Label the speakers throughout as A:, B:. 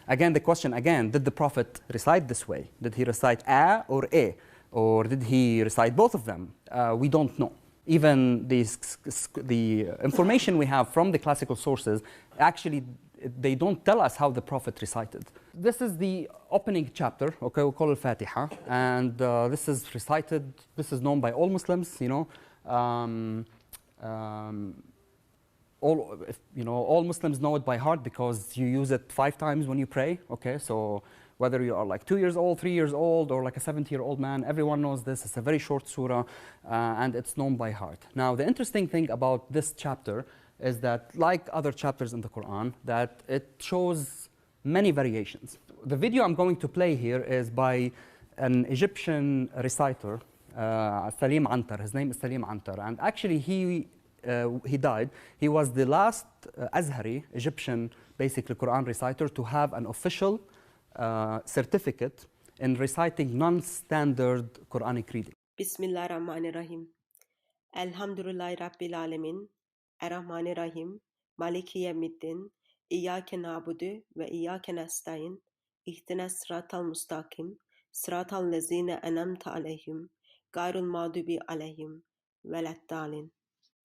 A: Again, the question again, did the Prophet recite this way? Did he recite a or a? Or did he recite both of them? We don't know. Even the information we have from the classical sources, actually, they don't tell us how the Prophet recited. This is the opening chapter, okay, we call it Fatiha, and this is recited, this is known by all Muslims, you know. All Muslims know it by heart because you use it 5 times when you pray, okay, so whether you are like 2 years old, 3 years old, or like a 70-year-old man, everyone knows this. It's a very short surah, and it's known by heart. Now, the interesting thing about this chapter is that, like other chapters in the Quran, that it shows many variations. The video I'm going to play here is by an Egyptian reciter, Salim Antar. His name is Salim Antar, and actually he died. He was the last Azhari, Egyptian, basically Quran reciter to have an official certificate in reciting non-standard Quranic reading.
B: Bismillahirrahmanirrahim. Alhamdulillahi Rabbil Alamin. Ar-Rahmanir-Rahim. Maliki Yawmiddin. İyyâke na'budu ve iyyâke nestaîn. İhdinas sıratal mustaqim. Sıratal lezîne en'amte aleyhim. Gayril mağdubi aleyhim veleddâlin.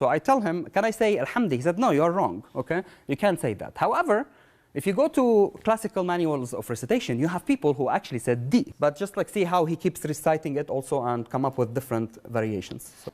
A: So I tell him, can I say Alhamdi? He said, no, you're wrong, okay? You can't say that. However, if you go to classical manuals of recitation, you have people who actually said D. But just like see how he keeps reciting it also and come up with different variations. So.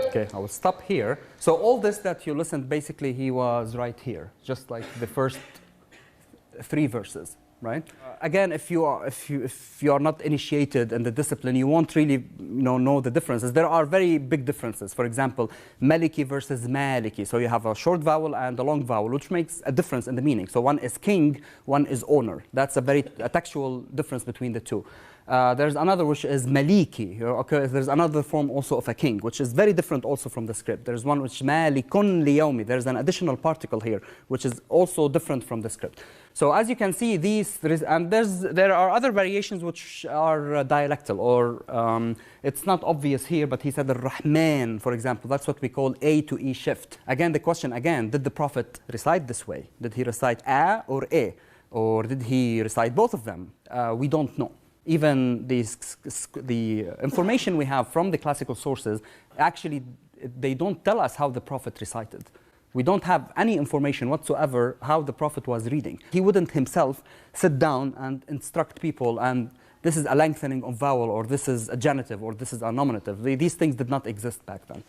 A: Okay, I will stop here. So all this that you listened, basically he was right here, just like the first 3 verses, right? Again, if you are not initiated in the discipline, you won't really know the differences. There are very big differences. For example, Maliki versus Maliki. So you have a short vowel and a long vowel, which makes a difference in the meaning. So one is king, one is owner. That's a textual difference between the two. There's another which is Maliki. Okay, there's another form also of a king, which is very different also from the script. There's one which Malikun liyawmi. There's an additional particle here, which is also different from the script. So as you can see, there are other variations which are dialectal, or it's not obvious here, but he said Ar-Rahman, for example. That's what we call A to E shift. Again, the question again, did the Prophet recite this way? Did he recite A or A? Or did he recite both of them? We don't know. Even the information we have from the classical sources, actually, they don't tell us how the Prophet recited. We don't have any information whatsoever how the Prophet was reading. He wouldn't himself sit down and instruct people, and this is a lengthening of vowel, or this is a genitive, or this is a nominative. These things did not exist back then.